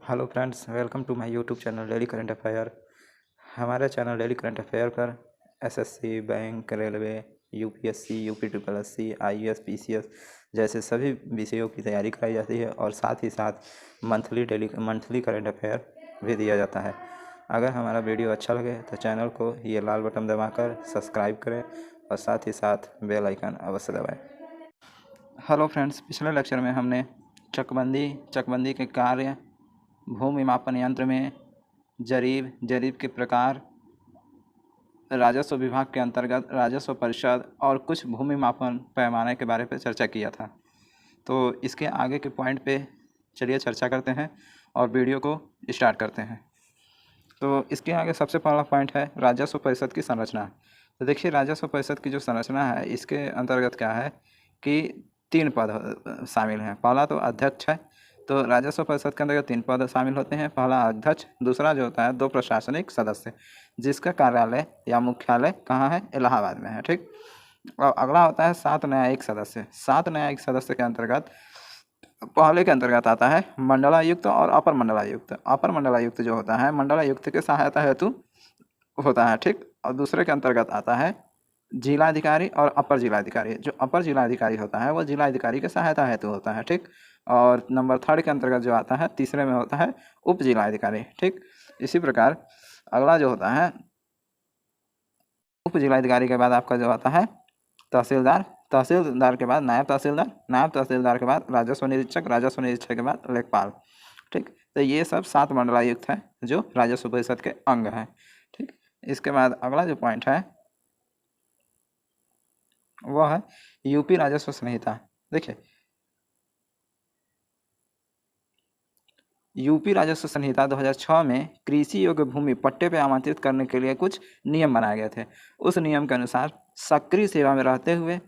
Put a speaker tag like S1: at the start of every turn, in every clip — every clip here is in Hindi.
S1: Hello friends, welcome to my YouTube channel daily current affair. हमारे चैनल डेली करंट अफेयर पर SSC, bank, railway, UPSC, UP triple SC, IAS, PCS जैसे सभी विषयों की तैयारी कराई जाती है और साथ ही साथ मंथली करंट अफेयर भी दिया जाता है। अगर हमारा वीडियो अच्छा लगे तो चैनल को ये लाल बटन दबाकर सब्सक्राइब करें और साथ ही साथ बेल आइकन अवश्य दबाएँ। हेलो फ्रेंड्स, पिछले लेक्चर में हमने चकबंदी के कार्य, भूमि मापन यंत्र में जरीब के प्रकार, राजस्व विभाग के अंतर्गत राजस्व परिषद और कुछ भूमि मापन पैमाने के बारे में चर्चा किया था। तो इसके आगे के पॉइंट पे चलिए चर्चा करते हैं और वीडियो को स्टार्ट करते हैं। तो इसके आगे सबसे पहला पॉइंट है राजस्व परिषद की संरचना। तो देखिए, राजस्व परिषद की जो संरचना है इसके अंतर्गत क्या है कि 3 पद शामिल हैं। पहला तो अध्यक्ष है, तो राजस्व परिषद के अंतर्गत 3 पद शामिल होते हैं। पहला अध्यक्ष, दूसरा जो होता है 2 प्रशासनिक सदस्य जिसका कार्यालय या मुख्यालय कहाँ है, इलाहाबाद में है, ठीक। और अगला होता है 7 न्यायिक सदस्य। 7 न्यायिक सदस्य के अंतर्गत पहले के अंतर्गत आता है मंडलायुक्त और अपर मंडलायुक्त। अपर मंडलायुक्त जो होता है मंडलायुक्त के सहायता हेतु होता है, ठीक। और दूसरे के अंतर्गत आता है जिलाधिकारी और अपर जिलाधिकारी। जो अपर जिलाधिकारी होता है वो जिलाधिकारी के सहायता हेतु होता है, ठीक। और नंबर 3 के अंतर्गत जो आता है तीसरे में होता है उप जिलाधिकारी, ठीक। इसी प्रकार अगला जो होता है उप जिलाधिकारी के बाद आपका जो आता है तहसीलदार, तहसीलदार के बाद नायब तहसीलदार, नायब तहसीलदार के बाद राजस्व निरीक्षक, राजस्व निरीक्षक के बाद लेखपाल, ठीक। तो ये सब 7 मंडलायुक्त हैं जो राजस्व परिषद के अंग हैं, ठीक। इसके बाद अगला जो पॉइंट है वह है यूपी राजस्व संहिता। देखिए, यूपी राजस्व संहिता 2006 में कृषि योग्य भूमि पट्टे पे आमंत्रित करने के लिए कुछ नियम बनाए गए थे। उस नियम के अनुसार सक्रिय सेवा में रहते हुए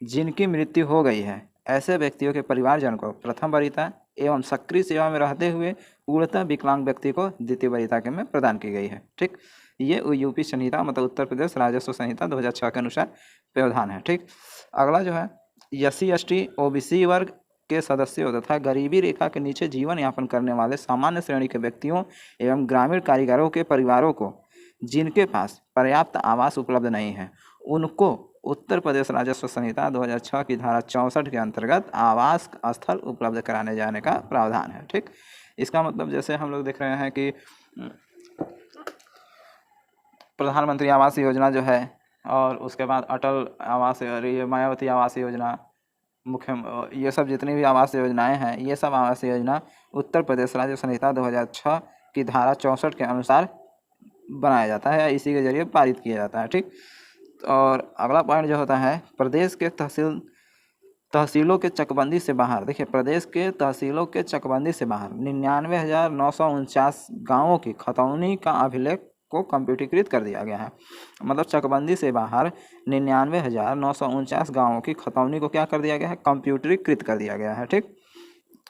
S1: जिनकी मृत्यु हो गई है ऐसे व्यक्तियों के परिवारजन को प्रथम वरीयता एवं सक्रिय सेवा में रहते हुए पूर्णतः विकलांग व्यक्ति को द्वितीय वरीयता के में प्रदान की गई है, ठीक। ये यूपी संहिता मतलब उत्तर प्रदेश राजस्व संहिता 2006 के अनुसार प्रावधान है, ठीक। अगला जो है SC ST OBC वर्ग के सदस्यों तथा गरीबी रेखा के नीचे जीवन यापन करने वाले सामान्य श्रेणी के व्यक्तियों एवं ग्रामीण कारीगरों के परिवारों को जिनके पास पर्याप्त आवास उपलब्ध नहीं है उनको उत्तर प्रदेश राजस्व संहिता 2006 की धारा 64 के अंतर्गत आवास स्थल उपलब्ध कराने जाने का प्रावधान है, ठीक। इसका मतलब जैसे हम लोग देख रहे हैं कि प्रधानमंत्री आवास योजना जो है और उसके बाद अटल आवास, ये मायावती आवास योजना, ये सब जितनी भी आवास योजनाएं हैं ये सब आवास योजना उत्तर प्रदेश राज्य संहिता 2006 की धारा 64 के अनुसार बनाया जाता है या इसी के जरिए पारित किया जाता है, ठीक। और अगला पॉइंट जो होता है प्रदेश के तहसीलों के चकबंदी से बाहर। देखिए, प्रदेश के तहसीलों के चकबंदी से बाहर 99,949 गाँवों की खतौनी का अभिलेख को कंप्यूटरीकृत कर दिया गया है। मतलब चकबंदी से बाहर 99,949 गाँवों की खतौनी को क्या कर दिया गया है, कंप्यूटरीकृत कर दिया गया है, ठीक।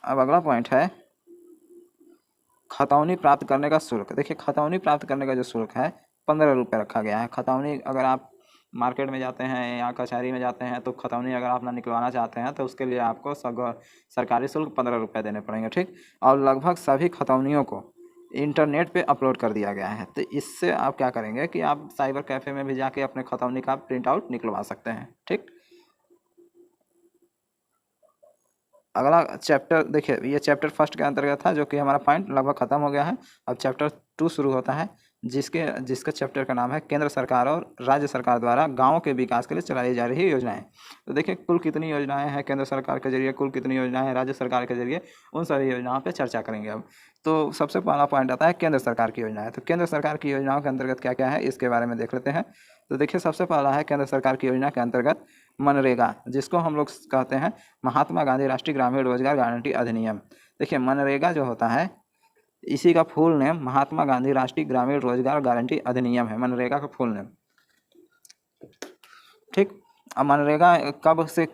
S1: अब अगला पॉइंट है खतौनी प्राप्त करने का शुल्क। देखिए, खतौनी प्राप्त करने का जो शुल्क है 15 रुपये रखा गया है। खतौनी अगर आप मार्केट में जाते हैं या कचहरी में जाते हैं तो खतौनी अगर आप ना निकलवाना चाहते हैं तो उसके लिए आपको सरकारी शुल्क 15 रुपये देने पड़ेंगे, ठीक। और लगभग सभी खतौनियों को इंटरनेट पे अपलोड कर दिया गया है। तो इससे आप क्या करेंगे कि आप साइबर कैफ़े में भी जाके अपने खतौनी का प्रिंट आउट निकलवा सकते हैं, ठीक। अगला चैप्टर देखिए, ये चैप्टर 1 के अंतर्गत था जो कि हमारा पॉइंट लगभग ख़त्म हो गया है। अब चैप्टर 2 शुरू होता है जिसका चैप्टर का नाम है केंद्र सरकार और राज्य सरकार द्वारा गाँव के विकास के लिए चलाई जा रही योजनाएं। तो देखिए, कुल कितनी योजनाएं हैं केंद्र सरकार के जरिए, कुल कितनी योजनाएं हैं राज्य सरकार के जरिए, उन सारी योजनाओं पर चर्चा करेंगे। अब तो सबसे पहला पॉइंट आता है केंद्र सरकार की योजनाएं। तो केंद्र सरकार की योजनाओं के अंतर्गत क्या क्या है इसके बारे में देख लेते हैं। तो देखिए, सबसे पहला है केंद्र सरकार की योजना के अंतर्गत मनरेगा, जिसको हम लोग कहते हैं महात्मा गांधी राष्ट्रीय ग्रामीण रोजगार गारंटी अधिनियम। देखिए, मनरेगा जो होता है इसी का फुल नेम महात्मा गांधी राष्ट्रीय ग्रामीण रोजगार गारंटी अधिनियम है, मनरेगा का फुल नेम, ठीक। अब मनरेगा कब से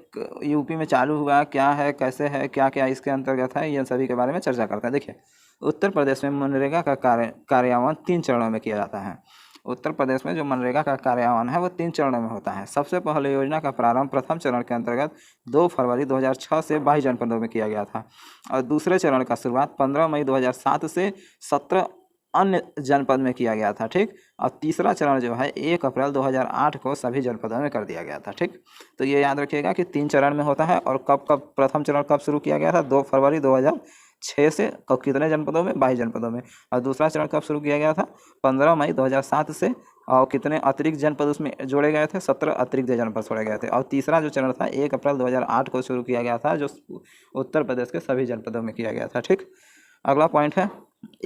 S1: यूपी में चालू हुआ, क्या है, कैसे है, क्या क्या इसके अंतर्गत है, ये सभी के बारे में चर्चा करते हैं। देखिए, उत्तर प्रदेश में मनरेगा का कार्यान्वयन 3 चरणों में किया जाता है। उत्तर प्रदेश में जो मनरेगा का कार्यान्वयन है वो 3 चरणों में होता है। सबसे पहले योजना का प्रारंभ प्रथम चरण के अंतर्गत 2 फरवरी 2006 से 22 जनपदों में किया गया था और दूसरे चरण का शुरुआत 15 मई 2007 से 17 अन्य जनपद में किया गया था, ठीक। और तीसरा चरण जो है 1 अप्रैल 2008 को सभी जनपदों में कर दिया गया था, ठीक। तो ये याद रखिएगा कि 3 चरण में होता है। और कब कब प्रथम चरण कब शुरू किया गया था? 2 फरवरी 2006 से कब कितने जनपदों में? 22 जनपदों में। और दूसरा चरण कब शुरू किया गया था? 15 मई 2007 से। और कितने अतिरिक्त जनपद उसमें जोड़े गए थे? 17 अतिरिक्त जनपद जोड़े गए थे। और तीसरा जो चरण था 1 अप्रैल 2008 को शुरू किया गया था, जो उत्तर प्रदेश के सभी जनपदों में किया गया था, ठीक। अगला पॉइंट है,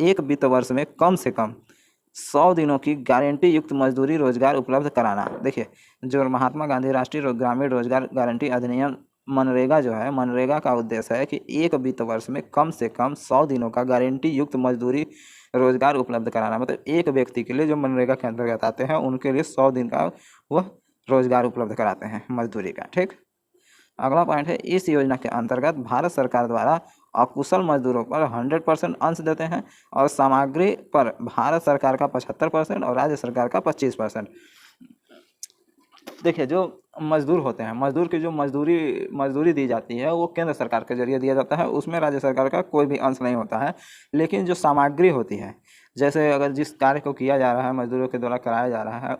S1: एक वित्त वर्ष में कम से कम 100 दिनों की गारंटी युक्त मजदूरी रोजगार उपलब्ध कराना। देखिए, जो महात्मा गांधी राष्ट्रीय ग्रामीण रोजगार गारंटी अधिनियम मनरेगा जो है, मनरेगा का उद्देश्य है कि एक वित्त वर्ष में कम से कम 100 दिनों का गारंटी युक्त मजदूरी रोजगार उपलब्ध कराना। मतलब एक व्यक्ति के लिए जो मनरेगा के अंतर्गत आते हैं उनके लिए 100 दिन का वह रोजगार उपलब्ध कराते हैं मजदूरी का, ठीक। अगला पॉइंट है, इस योजना के अंतर्गत भारत सरकार द्वारा अकुशल मजदूरों पर 100% अंश देते हैं और सामग्री पर भारत सरकार का 75% और राज्य सरकार का 25%। देखिए, जो मजदूर होते हैं, मजदूर की जो मजदूरी दी जाती है वो केंद्र सरकार के जरिए दिया जाता है, उसमें राज्य सरकार का कोई भी अंश नहीं होता है। लेकिन जो सामग्री होती है, जैसे अगर जिस कार्य को किया जा रहा है, मजदूरों के द्वारा कराया जा रहा है,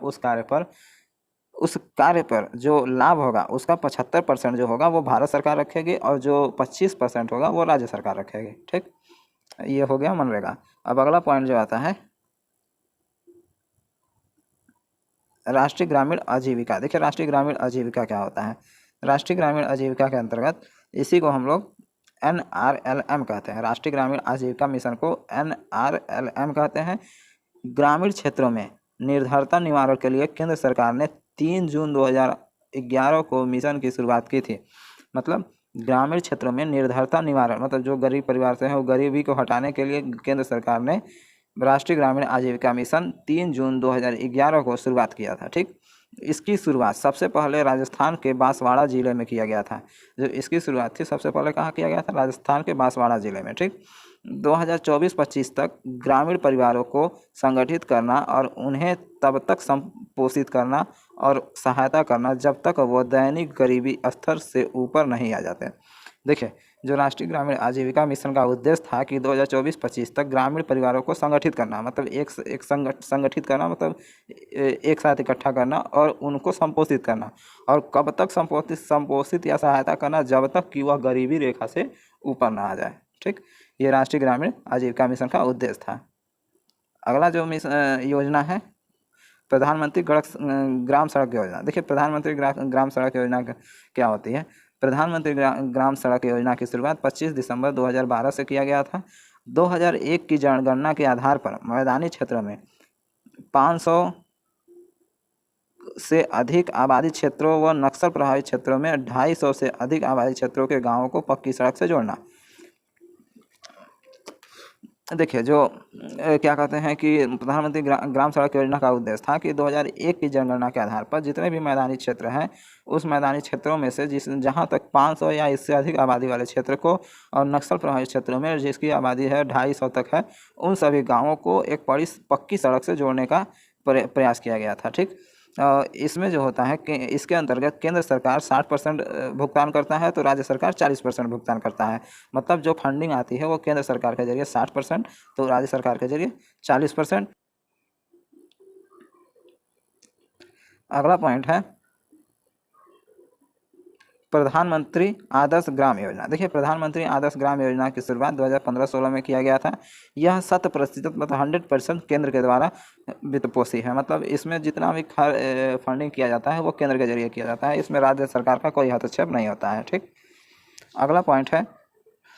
S1: उस कार्य पर जो लाभ होगा उसका 75% जो होगा वो भारत सरकार रखेगी और जो 25% होगा वो राज्य सरकार रखेगी, ठीक। ये हो गया मनरेगा। अब अगला पॉइंट जो आता है राष्ट्रीय ग्रामीण आजीविका। देखिए, राष्ट्रीय ग्रामीण आजीविका क्या होता है? राष्ट्रीय ग्रामीण आजीविका के अंतर्गत इसी को हम लोग NRLM कहते हैं। राष्ट्रीय ग्रामीण आजीविका मिशन को NRLM कहते हैं। ग्रामीण क्षेत्रों में निर्धनता निवारण के लिए केंद्र सरकार ने 3 जून 2011 को मिशन की शुरुआत की थी। मतलब ग्रामीण क्षेत्रों में निर्धनता निवारण, मतलब जो गरीब परिवार से हैं वो गरीबी को हटाने के लिए केंद्र सरकार ने राष्ट्रीय ग्रामीण आजीविका मिशन 3 जून 2011 को शुरुआत किया था, ठीक। इसकी शुरुआत सबसे पहले राजस्थान के बांसवाड़ा जिले में किया गया था। जो इसकी शुरुआत थी सबसे पहले कहाँ किया गया था? राजस्थान के बांसवाड़ा जिले में, ठीक। 2024-25 तक ग्रामीण परिवारों को संगठित करना और उन्हें तब तक संपोषित करना और सहायता करना जब तक वो दैनिक गरीबी स्तर से ऊपर नहीं आ जाते। देखिए, जो राष्ट्रीय ग्रामीण आजीविका मिशन का उद्देश्य था कि 2024-25 तक ग्रामीण परिवारों को संगठित करना, मतलब संगठित करना, मतलब एक साथ इकट्ठा करना और उनको संपोषित करना। और कब तक संपोषित या सहायता करना? जब तक कि वह गरीबी रेखा से ऊपर ना आ जाए, ठीक। ये राष्ट्रीय ग्रामीण आजीविका मिशन का उद्देश्य था। अगला जो योजना है प्रधानमंत्री ग्राम सड़क योजना। देखिए, प्रधानमंत्री ग्राम सड़क योजना क्या होती है? प्रधानमंत्री ग्राम सड़क योजना की शुरुआत 25 दिसंबर 2012 से किया गया था। 2001 की जनगणना के आधार पर मैदानी क्षेत्रों में 500 से अधिक आबादी क्षेत्रों व नक्सल प्रभावित क्षेत्रों में 250 से अधिक आबादी क्षेत्रों के गांवों को पक्की सड़क से जोड़ना। देखिए, जो क्या कहते हैं कि प्रधानमंत्री ग्राम सड़क योजना का उद्देश्य था कि 2001 की जनगणना के आधार पर जितने भी मैदानी क्षेत्र हैं उस मैदानी क्षेत्रों में से जहां तक 500 या इससे अधिक आबादी वाले क्षेत्र को और नक्सल प्रभावित क्षेत्रों में जिसकी आबादी है 250 तक है, उन सभी गाँवों को एक पक्की सड़क से जोड़ने का प्रयास किया गया था, ठीक। इसमें जो होता है कि इसके अंतर्गत केंद्र सरकार 60% भुगतान करता है तो राज्य सरकार 40% भुगतान करता है। मतलब जो फंडिंग आती है वो केंद्र सरकार के जरिए 60% तो राज्य सरकार के जरिए 40%। अगला पॉइंट है प्रधानमंत्री आदर्श ग्राम योजना। देखिए, प्रधानमंत्री आदर्श ग्राम योजना की शुरुआत 2015-16 में किया गया था। यह 100% मतलब 100% केंद्र के द्वारा वित्त पोषी है। मतलब इसमें जितना भी फंडिंग किया जाता है वो केंद्र के जरिए किया जाता है, इसमें राज्य सरकार का कोई हस्तक्षेप नहीं होता है, ठीक। अगला पॉइंट है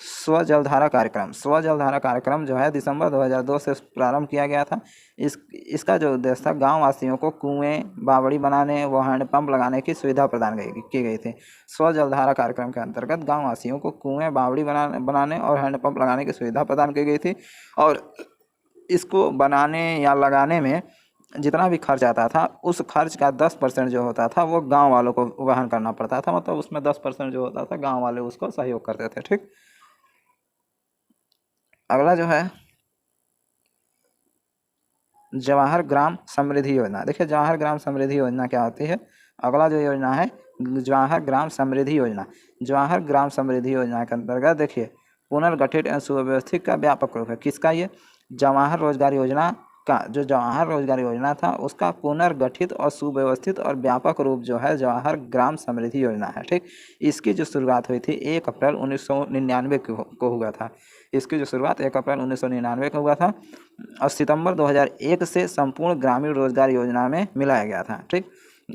S1: स्व जलधारा कार्यक्रम। स्व जलधारा कार्यक्रम जो है दिसंबर 2002 से प्रारंभ किया गया था। इसका जो उद्देश्य था गाँव वासियों को कुएं, बावड़ी बनाने व हैंडपंप लगाने की सुविधा प्रदान की गई थी। स्व जलधारा कार्यक्रम के अंतर्गत गाँव वासियों को कुएं, बावड़ी बनाने और हैंडपंप लगाने की सुविधा प्रदान की गई थी। और इसको बनाने या लगाने में जितना भी खर्च आता था उस खर्च का 10% जो होता था वो गाँव वालों को वहन करना पड़ता था। मतलब उसमें 10% जो होता था गाँव वाले उसको सहयोग करते थे, ठीक। अगला जो है जवाहर ग्राम समृद्धि योजना। देखिए जवाहर ग्राम समृद्धि योजना क्या होती है, अगला जो योजना है जवाहर ग्राम समृद्धि योजना। जवाहर ग्राम समृद्धि योजना के अंतर्गत देखिए पुनर्गठित एवं सुव्यवस्थित का व्यापक रूप है। किसका ये, जवाहर रोजगार योजना का, जो जवाहर रोजगार योजना था उसका पुनर्गठित और सुव्यवस्थित और व्यापक रूप जो है जवाहर ग्राम समृद्धि योजना है। ठीक, इसकी जो शुरुआत हुई थी 1 अप्रैल 1999 को हुआ था। इसकी जो शुरुआत 1 अप्रैल 1999 को हुआ था और सितंबर 2001 से संपूर्ण ग्रामीण रोजगार योजना में मिलाया गया था। ठीक,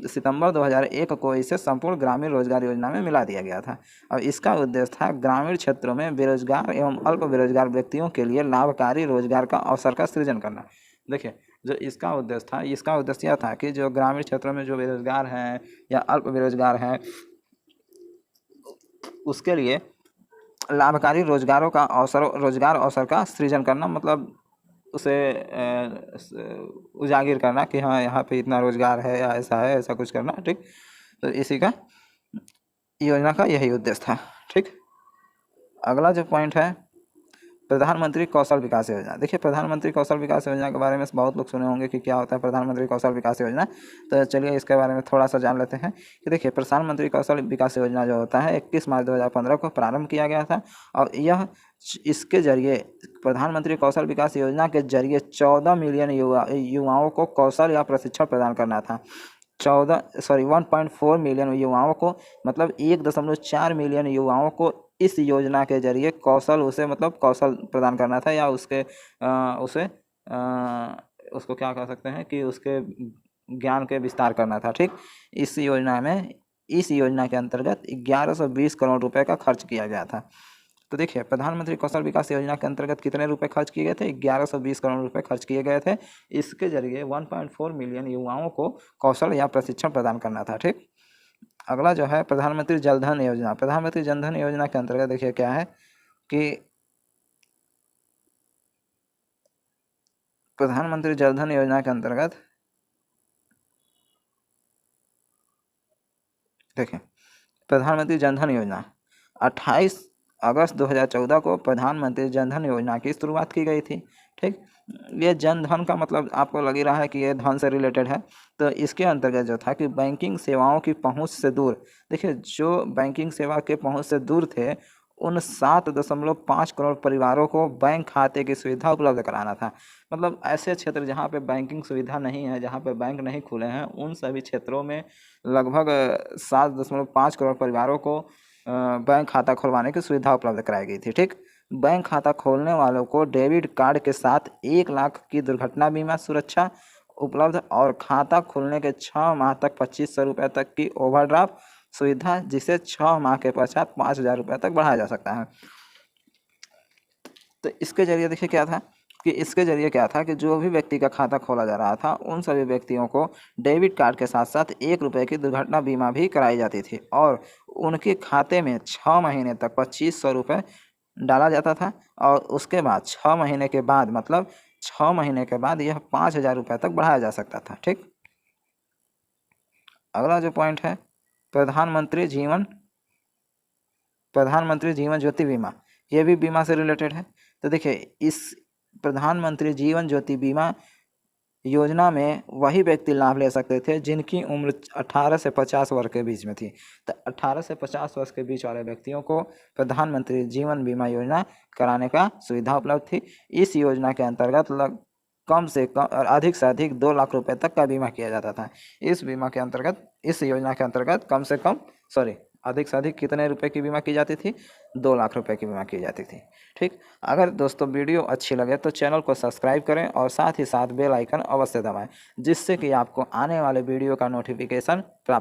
S1: सितंबर 2001 को इसे संपूर्ण ग्रामीण रोजगार योजना में मिला दिया गया था और इसका उद्देश्य था ग्रामीण क्षेत्रों में बेरोजगार एवं अल्प बेरोजगार व्यक्तियों के लिए लाभकारी रोजगार का अवसर का सृजन करना। देखिए जो इसका उद्देश्य था, इसका उद्देश्य यह था कि जो ग्रामीण क्षेत्रों में जो बेरोजगार हैं या अल्प बेरोजगार हैं उसके लिए लाभकारी रोजगार अवसर का सृजन करना, मतलब उसे उजागर करना कि हाँ यहाँ पे इतना रोजगार है या ऐसा है, ऐसा कुछ करना। ठीक, तो इसी का योजना का यही उद्देश्य था। ठीक, अगला जो पॉइंट है प्रधानमंत्री कौशल विकास योजना। देखिए प्रधानमंत्री कौशल विकास योजना के बारे में बहुत लोग सुने होंगे कि क्या होता है प्रधानमंत्री कौशल विकास योजना। तो चलिए इसके बारे में थोड़ा सा जान लेते हैं कि देखिए प्रधानमंत्री कौशल विकास योजना जो होता है 21 मार्च 2015 को प्रारंभ किया गया था और यह इसके जरिए प्रधानमंत्री कौशल विकास योजना के जरिए 14 मिलियन युवाओं को कौशल या प्रशिक्षण प्रदान करना था। 1.4 मिलियन युवाओं को, मतलब 1.4 मिलियन युवाओं को इस योजना के जरिए कौशल प्रदान करना था या उसको क्या कह सकते हैं कि उसके ज्ञान के विस्तार करना था। ठीक, इस योजना के अंतर्गत 1120 करोड़ रुपए का खर्च किया गया था। तो देखिए प्रधानमंत्री कौशल विकास योजना के अंतर्गत कितने रुपए खर्च किए गए थे, 1120 करोड़ रुपए खर्च किए गए थे। इसके जरिए 1.4 मिलियन युवाओं को कौशल या प्रशिक्षण प्रदान करना था। ठीक, अगला जो है प्रधानमंत्री जन धन योजना। प्रधानमंत्री जन धन योजना के अंतर्गत देखिए क्या है कि प्रधानमंत्री जन धन योजना के अंतर्गत देखिए प्रधानमंत्री जन धन योजना 28 अगस्त 2014 को प्रधानमंत्री जन धन योजना की शुरुआत की गई थी। ठीक, ये जन धन का मतलब आपको लग ही रहा है कि ये धन से रिलेटेड है। तो इसके अंतर्गत जो था कि बैंकिंग सेवाओं की पहुंच से दूर, देखिए जो बैंकिंग सेवा के पहुंच से दूर थे उन 7.5 करोड़ परिवारों को बैंक खाते की सुविधा उपलब्ध कराना था। मतलब ऐसे क्षेत्र जहाँ पे बैंकिंग सुविधा नहीं है, जहाँ पे बैंक नहीं खुले हैं, उन सभी क्षेत्रों में लगभग 7.5 करोड़ परिवारों को बैंक खाता खुलवाने की सुविधा उपलब्ध कराई गई थी। ठीक, बैंक खाता खोलने वालों को डेबिट कार्ड के साथ 1 लाख की दुर्घटना बीमा सुरक्षा उपलब्ध और खाता खुलने के 6 माह तक 2500 रुपये तक की ओवरड्राफ्ट सुविधा, जिसे 6 माह के पश्चात 5000 रुपये तक बढ़ाया जा सकता है। तो इसके जरिए देखिए क्या था कि जो भी व्यक्ति का खाता खोला जा रहा था उन सभी व्यक्तियों को डेबिट कार्ड के साथ साथ 1 रुपये की दुर्घटना बीमा भी कराई जाती थी और उनके खाते में 6 महीने तक 2500 रुपये डाला जाता था और उसके बाद 6 महीने के बाद, मतलब 6 महीने के बाद यह 5000 रुपये तक बढ़ाया जा सकता था। ठीक, अगला जो पॉइंट है प्रधानमंत्री जीवन ज्योति बीमा, ये भी बीमा से रिलेटेड है। तो देखिए इस प्रधानमंत्री जीवन ज्योति बीमा योजना में वही व्यक्ति लाभ ले सकते थे जिनकी उम्र 18 से 50 वर्ष के बीच में थी। तो 18 से 50 वर्ष के बीच वाले व्यक्तियों को प्रधानमंत्री जीवन बीमा योजना कराने का सुविधा उपलब्ध थी। इस योजना के अंतर्गत कम से कम और अधिक से अधिक 2 लाख रुपए तक का बीमा किया जाता था। इस योजना के अंतर्गत अधिक से अधिक कितने रुपए की बीमा की जाती थी, 2 लाख रुपए की बीमा की जाती थी। ठीक, अगर दोस्तों वीडियो अच्छी लगे तो चैनल को सब्सक्राइब करें और साथ ही साथ बेल आइकन अवश्य दबाएं, जिससे कि आपको आने वाले वीडियो का नोटिफिकेशन प्राप्त